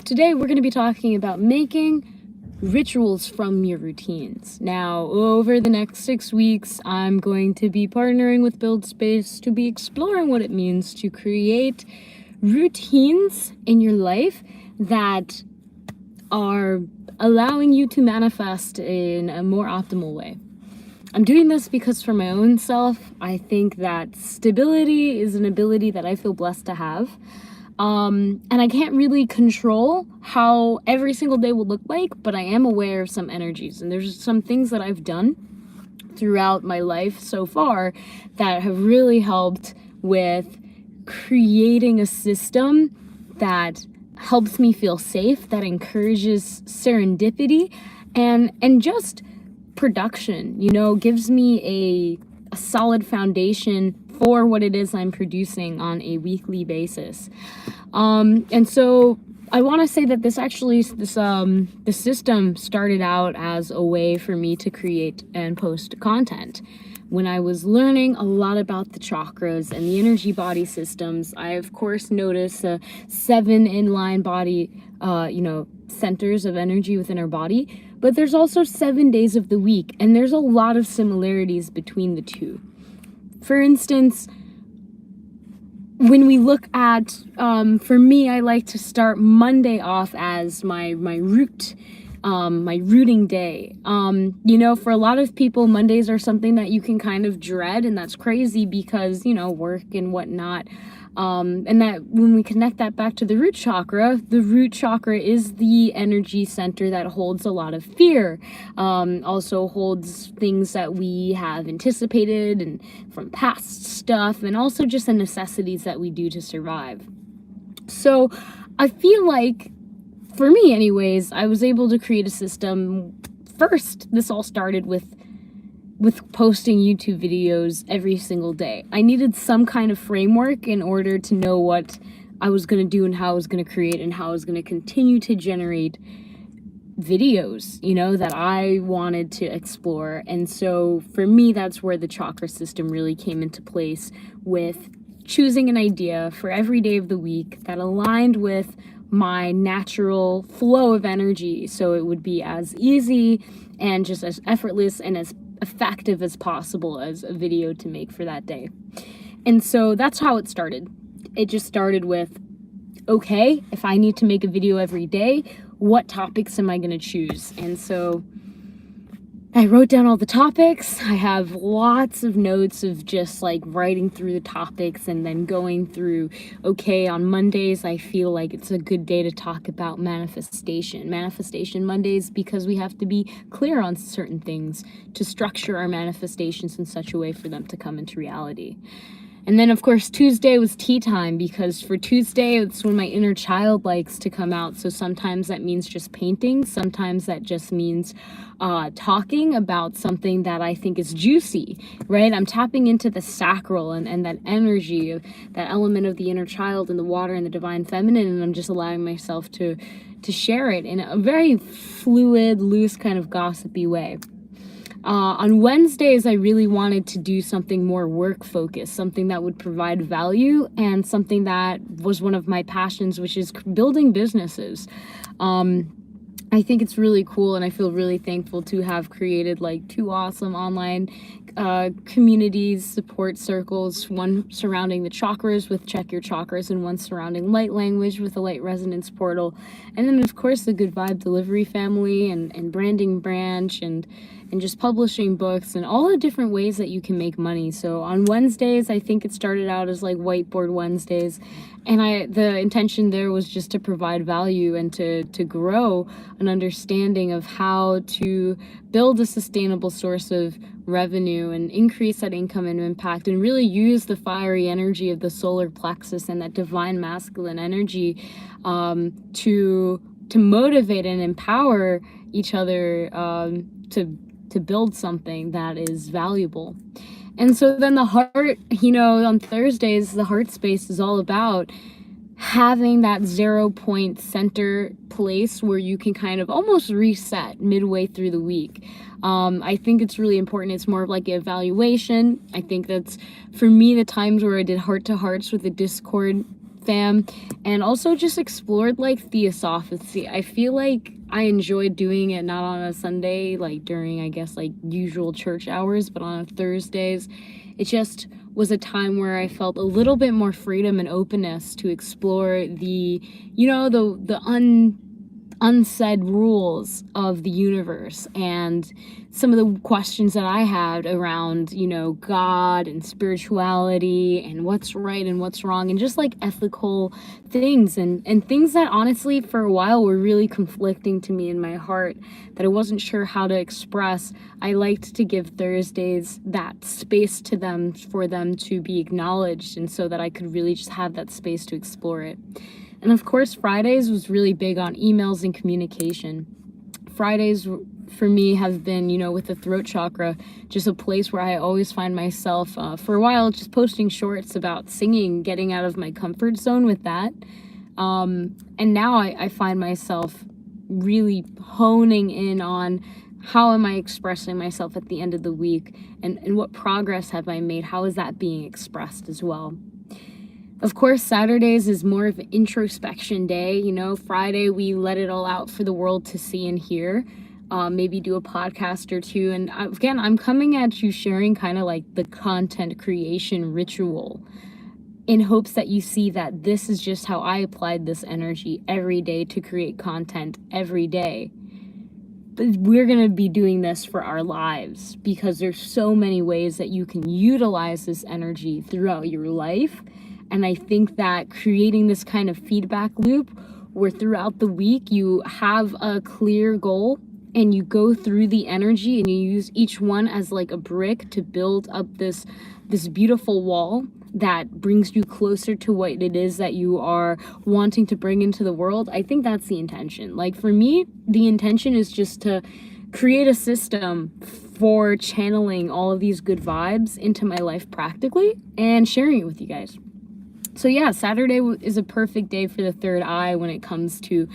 Today we're going to be talking about making rituals from your routines. Now, over the next 6 weeks, I'm going to be partnering with Build Space to be exploring what it means to create routines in your life that are allowing you to manifest in a more optimal way. I'm doing this because for my own self, I think that stability is an ability that I feel blessed to have. And I can't really control how every single day will look like, but I am aware of some energies. And there's some things that I've done throughout my life so far that have really helped with creating a system that helps me feel safe, that encourages serendipity and just production, gives me a solid foundation for what it is I'm producing on a weekly basis. And so I want to say that this system started out as a way for me to create and post content. When I was learning a lot about the chakras and the energy body systems, I of course noticed 7 inline body, centers of energy within our body, but there's also 7 days of the week, and there's a lot of similarities between the two. For instance, when we look at, for me, I like to start Monday off as my rooting day. For a lot of people, Mondays are something that you can kind of dread, and that's crazy because, work and whatnot. And that when we connect that back to the root chakra is the energy center that holds a lot of fear, also holds things that we have anticipated and from past stuff, and also just the necessities that we do to survive. So I feel like, for me anyways, I was able to create a system. First, this all started with posting YouTube videos every single day. I needed some kind of framework in order to know what I was going to do and how I was going to create and how I was going to continue to generate videos, that I wanted to explore. And so for me, that's where the chakra system really came into place, with choosing an idea for every day of the week that aligned with my natural flow of energy, so it would be as easy and just as effortless and as effective as possible as a video to make for that day. And so that's how it started. It just started with, okay, if I need to make a video every day, what topics am I going to choose? And so I wrote down all the topics. I have lots of notes of just like writing through the topics and then going through, okay, on Mondays, I feel like it's a good day to talk about manifestation. Manifestation Mondays, because we have to be clear on certain things to structure our manifestations in such a way for them to come into reality. And then, of course, Tuesday was tea time, because for Tuesday, it's when my inner child likes to come out. So sometimes that means just painting. Sometimes that just means talking about something that I think is juicy, right? I'm tapping into the sacral and that energy, that element of the inner child and the water and the divine feminine, and I'm just allowing myself to share it in a very fluid, loose, kind of gossipy way. On Wednesdays, I really wanted to do something more work-focused, something that would provide value, and something that was one of my passions, which is building businesses. I think it's really cool, and I feel really thankful to have created like 2 awesome online communities, support circles, one surrounding the chakras with Check Your Chakras, and one surrounding light language with a light resonance portal. And then, of course, the Good Vibe Delivery family and branding branch and just publishing books and all the different ways that you can make money. So on Wednesdays, I think it started out as like Whiteboard Wednesdays, and the intention there was just to provide value and to grow an understanding of how to build a sustainable source of revenue and increase that income and impact, and really use the fiery energy of the solar plexus and that divine masculine energy to motivate and empower each other to build something that is valuable. And so then the heart, on Thursdays, the heart space is all about having that 0 point center place where you can kind of almost reset midway through the week. I think it's really important. It's more of like an evaluation. I think that's, for me, the times where I did heart to hearts with the Discord fam, and also just explored like theosophy. I feel like I enjoyed doing it not on a Sunday, like during, I guess, like usual church hours, but on Thursdays. It just was a time where I felt a little bit more freedom and openness to explore the, the unsaid rules of the universe, and some of the questions that I had around, God and spirituality and what's right and what's wrong, and just like ethical things and things that honestly for a while were really conflicting to me in my heart that I wasn't sure how to express. I liked to give Thursdays that space to them for them to be acknowledged, and so that I could really just have that space to explore it. And of course, Fridays was really big on emails and communication. Fridays for me have been, with the throat chakra, just a place where I always find myself, for a while, just posting shorts about singing, getting out of my comfort zone with that. And now I find myself really honing in on how am I expressing myself at the end of the week, and what progress have I made? How is that being expressed as well? Of course, Saturdays is more of an introspection day. Friday, we let it all out for the world to see and hear. Maybe do a podcast or two. And again, I'm coming at you sharing kind of like the content creation ritual, in hopes that you see that this is just how I applied this energy every day to create content every day. But we're going to be doing this for our lives, because there's so many ways that you can utilize this energy throughout your life. And I think that creating this kind of feedback loop where throughout the week you have a clear goal and you go through the energy and you use each one as like a brick to build up this beautiful wall that brings you closer to what it is that you are wanting to bring into the world. I think that's the intention. Like for me, the intention is just to create a system for channeling all of these good vibes into my life practically and sharing it with you guys. So yeah, Saturday is a perfect day for the third eye when it comes to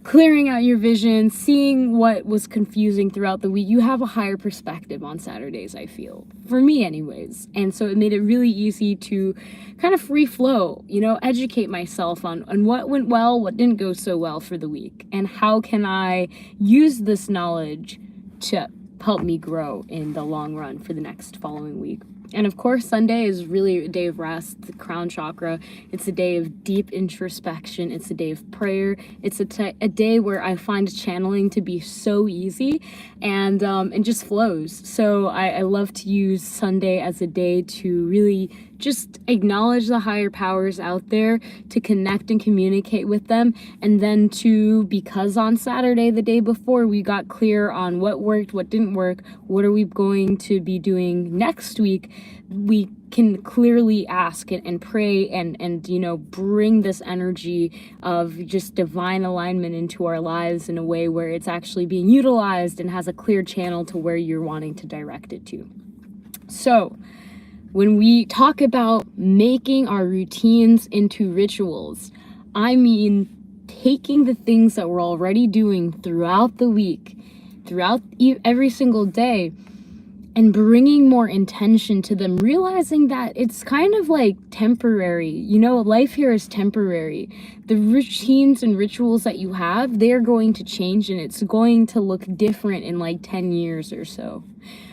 clearing out your vision, seeing what was confusing throughout the week. You have a higher perspective on Saturdays, I feel. For me anyways. And so it made it really easy to kind of free flow, educate myself on what went well, what didn't go so well for the week, and how can I use this knowledge to help me grow in the long run for the next following week. And of course, Sunday is really a day of rest, the crown chakra. It's a day of deep introspection. It's a day of prayer. It's a day where I find channeling to be so easy and just flows. So I love to use Sunday as a day to really just acknowledge the higher powers out there, to connect and communicate with them, and then because on Saturday, the day before, we got clear on what worked, what didn't work, what are we going to be doing next week, we can clearly ask and pray and bring this energy of just divine alignment into our lives in a way where it's actually being utilized and has a clear channel to where you're wanting to direct it to. So when we talk about making our routines into rituals, I mean taking the things that we're already doing throughout the week, throughout every single day, and bringing more intention to them, realizing that it's kind of like temporary. Life here is temporary. The routines and rituals that you have, they're going to change, and it's going to look different in like 10 years or so.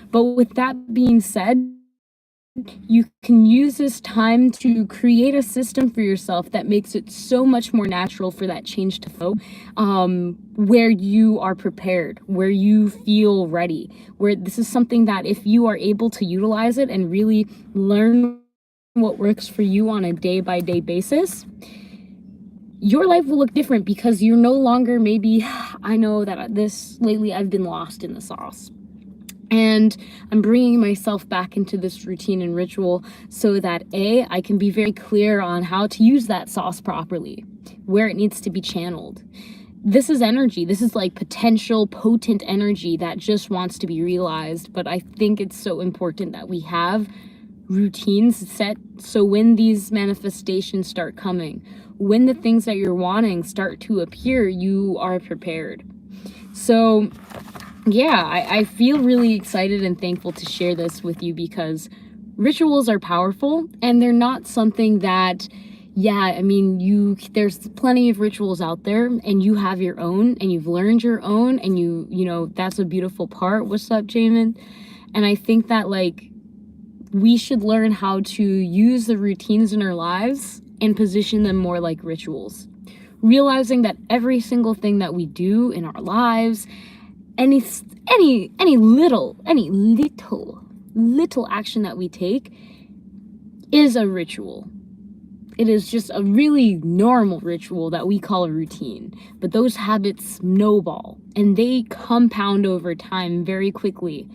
But with that being said, you can use this time to create a system for yourself that makes it so much more natural for that change to flow, where you are prepared, where you feel ready, where this is something that if you are able to utilize it and really learn what works for you on a day-by-day basis, your life will look different, because you're no longer I know that lately I've been lost in the sauce. And I'm bringing myself back into this routine and ritual so that I can be very clear on how to use that sauce properly, where it needs to be channeled. This is energy. This is like potential, potent energy that just wants to be realized. But I think it's so important that we have routines set so when these manifestations start coming, when the things that you're wanting start to appear, you are prepared. So yeah, I feel really excited and thankful to share this with you, because rituals are powerful, and they're not something that yeah, I mean, there's plenty of rituals out there, and you have your own, and you've learned your own, and you know, that's a beautiful part. What's up, Jamin? And I think that, like, we should learn how to use the routines in our lives and position them more like rituals. Realizing that every single thing that we do in our lives, any little action that we take is a ritual. It is just a really normal ritual that we call a routine. But those habits snowball and they compound over time very quickly.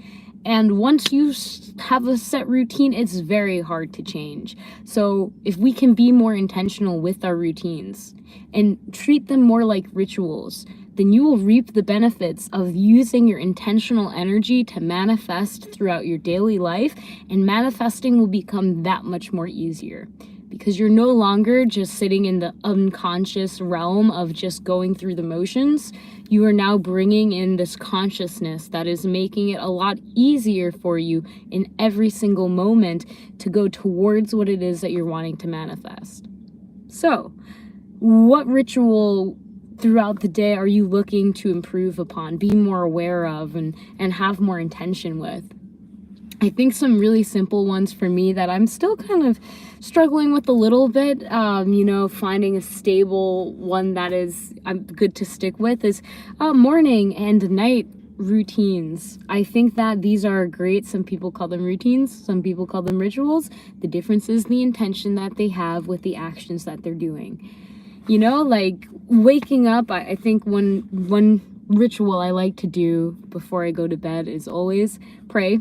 And once you have a set routine, it's very hard to change. So if we can be more intentional with our routines and treat them more like rituals, then you will reap the benefits of using your intentional energy to manifest throughout your daily life, and manifesting will become that much more easier because you're no longer just sitting in the unconscious realm of just going through the motions. You are now bringing in this consciousness that is making it a lot easier for you in every single moment to go towards what it is that you're wanting to manifest. So, what ritual throughout the day are you looking to improve upon, be more aware of, and have more intention with? I think some really simple ones for me that I'm still kind of struggling with a little bit, you know, finding a stable one that is good to stick with is morning and night routines. I think that these are great. Some people call them routines, some people call them rituals. The difference is the intention that they have with the actions that they're doing. You know, like waking up, I think one ritual I like to do before I go to bed is always pray.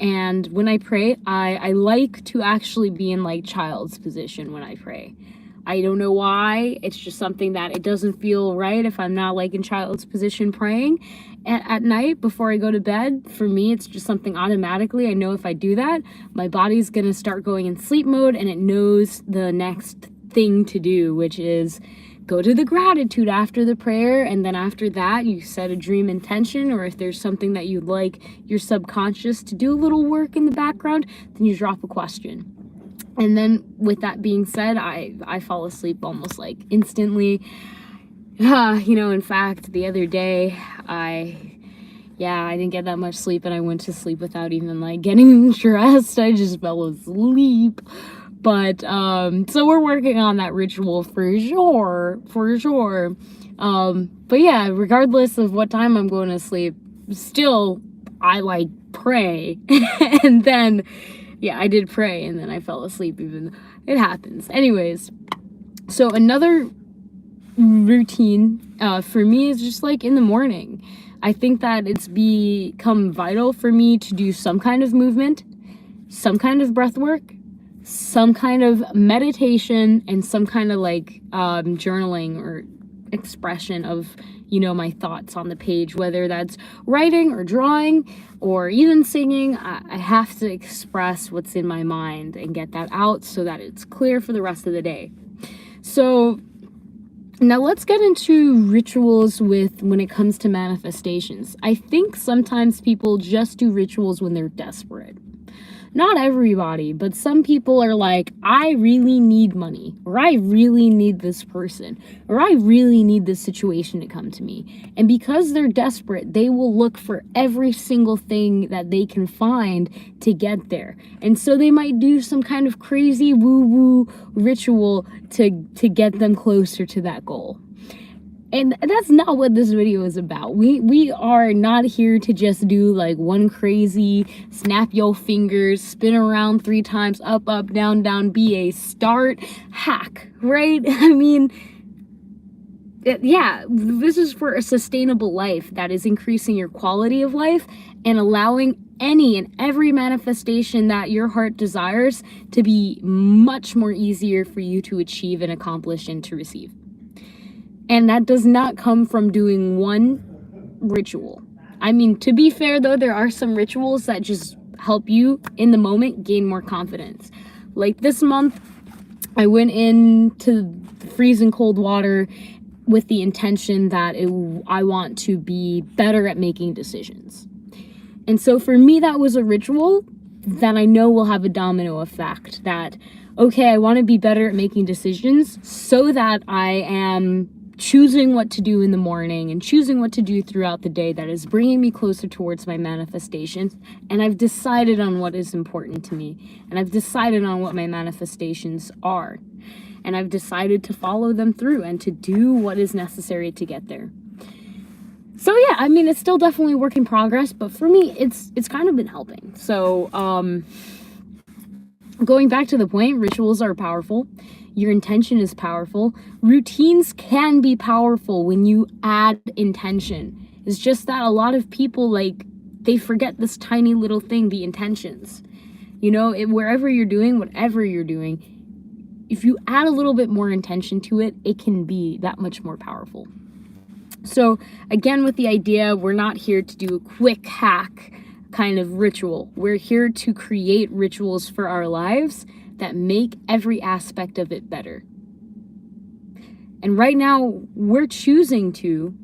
And when I pray, I like to actually be in like child's position when I pray. I don't know why. It's just something that it doesn't feel right if I'm not like in child's position praying at night before I go to bed. For me, it's just something automatically. I know if I do that, my body's going to start going in sleep mode and it knows the next thing to do, which is go to the gratitude after the prayer, and then after that you set a dream intention, or if there's something that you'd like your subconscious to do a little work in the background, then you drop a question. And then with that being said, I fall asleep almost like instantly. You know, in fact, the other day I didn't get that much sleep and I went to sleep without even like getting dressed. I just fell asleep. But so we're working on that ritual for sure. But yeah, regardless of what time I'm going to sleep, still I like pray. And then I did pray and then I fell asleep. Even it happens. Anyways, so another routine for me is just like in the morning. I think that it's become vital for me to do some kind of movement, some kind of breath work, some kind of meditation, and some kind of like journaling or expression of, you know, my thoughts on the page, whether that's writing or drawing or even singing. I have to express what's in my mind and get that out so that it's clear for the rest of the day. So now let's get into rituals when it comes to manifestations. I think sometimes people just do rituals when they're desperate. Not everybody, but some people are like, I really need money, or I really need this person, or I really need this situation to come to me. And because they're desperate, they will look for every single thing that they can find to get there. And so they might do some kind of crazy woo-woo ritual to get them closer to that goal. And that's not what this video is about. We are not here to just do like one crazy snap your fingers, spin around 3 times, up, down, BA, start hack, right? I mean, this is for a sustainable life that is increasing your quality of life and allowing any and every manifestation that your heart desires to be much more easier for you to achieve and accomplish and to receive. And that does not come from doing one ritual. I mean, to be fair though, there are some rituals that just help you in the moment gain more confidence. Like this month, I went into freezing cold water with the intention that I want to be better at making decisions. And so for me, that was a ritual that I know will have a domino effect that, okay, I want to be better at making decisions so that I am choosing what to do in the morning and choosing what to do throughout the day that is bringing me closer towards my manifestations. And I've decided on what is important to me. And I've decided on what my manifestations are. And I've decided to follow them through and to do what is necessary to get there. So yeah, I mean, it's still definitely a work in progress, but for me, it's kind of been helping. So, going back to the point, rituals are powerful. Your intention is powerful. Routines can be powerful when you add intention. It's just that a lot of people, like, they forget this tiny little thing, the intentions. You know, wherever you're doing, whatever you're doing, if you add a little bit more intention to it, it can be that much more powerful. So again, with the idea, we're not here to do a quick hack kind of ritual. We're here to create rituals for our lives that make every aspect of it better. And right now, we're choosing to,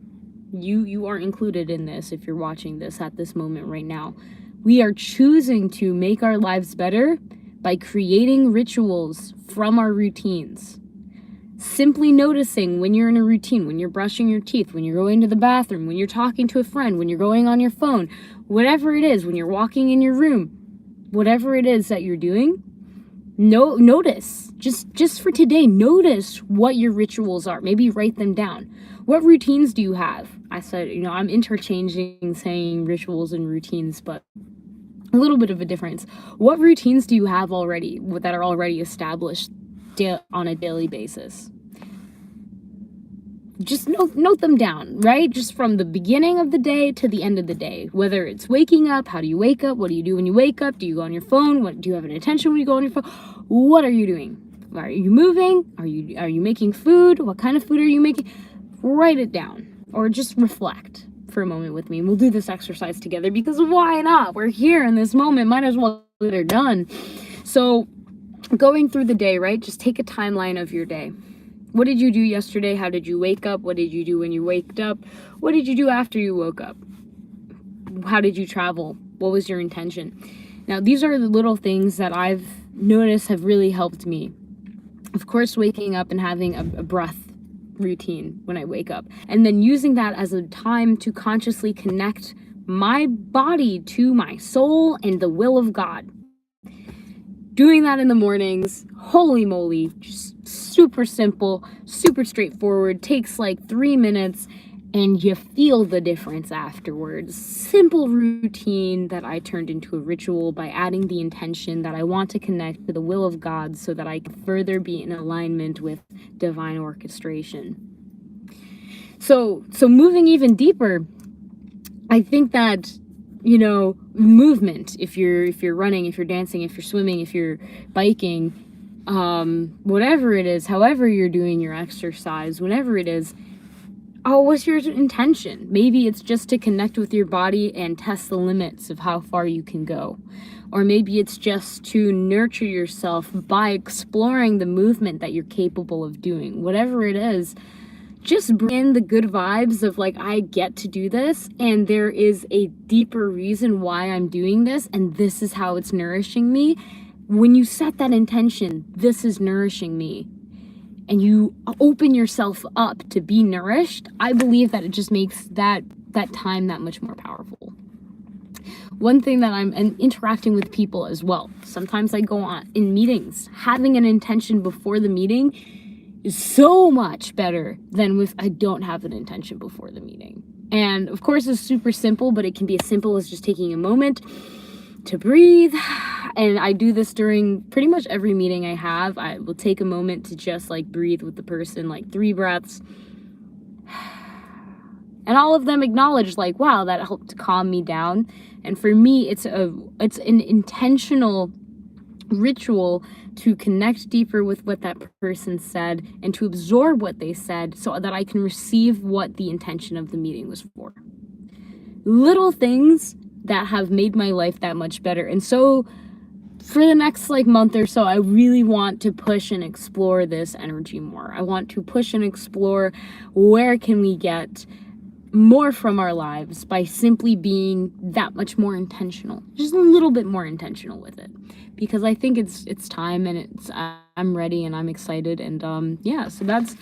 you are included in this if you're watching this at this moment right now. We are choosing to make our lives better by creating rituals from our routines. Simply noticing when you're in a routine, when you're brushing your teeth, when you're going to the bathroom, when you're talking to a friend, when you're going on your phone, whatever it is, when you're walking in your room, whatever it is that you're doing, notice. Just for today, notice what your rituals are. Maybe write them down. What routines do you have? I said, I'm interchanging saying rituals and routines, but a little bit of a difference. What routines do you have already that are already established on a daily basis? Just note them down, right? Just from the beginning of the day to the end of the day. Whether it's waking up, how do you wake up? What do you do when you wake up? Do you go on your phone? What do you have an intention when you go on your phone? What are you doing? Are you moving? Are you making food? What kind of food are you making? Write it down or just reflect for a moment with me. We'll do this exercise together because why not? We're here in this moment. Might as well get it done. So going through the day, right? Just take a timeline of your day. What did you do yesterday? How did you wake up? What did you do when you waked up? What did you do after you woke up? How did you travel? What was your intention? Now, these are the little things that I've noticed have really helped me. Of course, waking up and having a breath routine when I wake up. And then using that as a time to consciously connect my body to my soul and the will of God. Doing that in the mornings, holy moly, just super simple, super straightforward, takes like 3 minutes, and you feel the difference afterwards. Simple routine that I turned into a ritual by adding the intention that I want to connect to the will of God so that I can further be in alignment with divine orchestration. So moving even deeper, I think that movement, if you're running, if you're dancing, if you're swimming, if you're biking, whatever it is, however you're doing your exercise, whenever it is, what's your intention? Maybe it's just to connect with your body and test the limits of how far you can go. Or maybe it's just to nurture yourself by exploring the movement that you're capable of doing. Whatever it is, just bring in the good vibes of like, I get to do this and there is a deeper reason why I'm doing this and this is how it's nourishing me. When you set that intention, this is nourishing me, and you open yourself up to be nourished, I believe that it just makes that time that much more powerful. One thing that I'm interacting with people as well. Sometimes I go on in meetings, having an intention before the meeting is so much better than if I don't have an intention before the meeting. And of course it's super simple, but it can be as simple as just taking a moment to breathe. And I do this during pretty much every meeting I have. I will take a moment to just like breathe with the person, like 3 breaths. And all of them acknowledge like, wow, that helped to calm me down. And for me, it's an intentional ritual to connect deeper with what that person said and to absorb what they said so that I can receive what the intention of the meeting was for. Little things that have made my life that much better. And so for the next like month or so, I really want to push and explore this energy more. I want to push and explore where can we get more from our lives by simply being that much more intentional, just a little bit more intentional with it, because I think it's time, and I'm ready and I'm excited. And yeah, so that's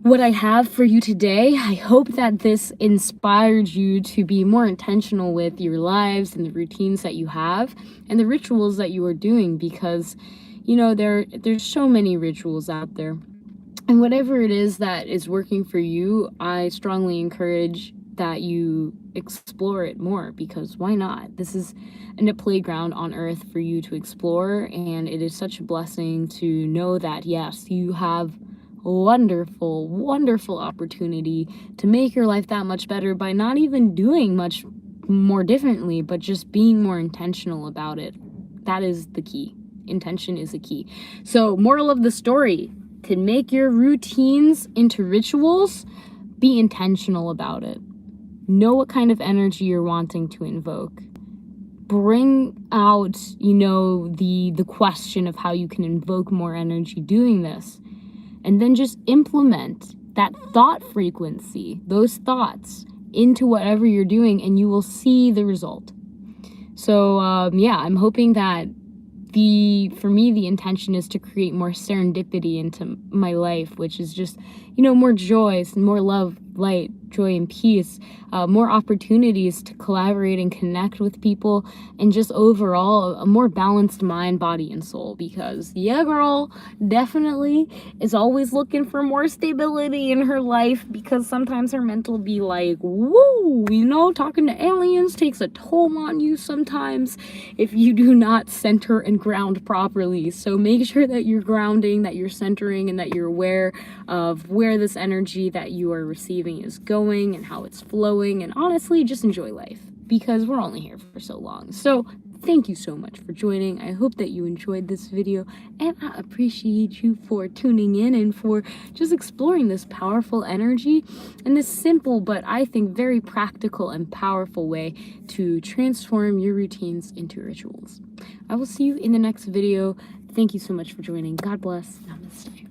what I have for you today. I hope that this inspired you to be more intentional with your lives and the routines that you have and the rituals that you are doing, because there's so many rituals out there. And whatever it is that is working for you, I strongly encourage that you explore it more, because why not? This is a playground on earth for you to explore, and it is such a blessing to know that, yes, you have a wonderful, wonderful opportunity to make your life that much better by not even doing much more differently, but just being more intentional about it. That is the key. Intention is the key. So, moral of the story: to make your routines into rituals, be intentional about it. Know what kind of energy you're wanting to invoke. Bring out, the question of how you can invoke more energy doing this. And then just implement that thought frequency, those thoughts, into whatever you're doing, and you will see the result. So, yeah, I'm hoping that for me, the intention is to create more serendipity into my life, which is just, more joy, more love, light, joy, and peace, more opportunities to collaborate and connect with people, and just overall a more balanced mind, body, and soul. Because, yeah, girl, definitely is always looking for more stability in her life, because sometimes her mental be like, woo, talking to aliens takes a toll on you sometimes if you do not center and ground properly. So make sure that you're grounding, that you're centering, and that you're aware of where this energy that you are receiving is going and how it's flowing. And honestly, just enjoy life, because we're only here for so long. So thank you so much for joining. I hope that you enjoyed this video, and I appreciate you for tuning in and for just exploring this powerful energy and this simple, but I think very practical and powerful way to transform your routines into rituals. I will see you in the next video. Thank you so much for joining. God bless. Namaste.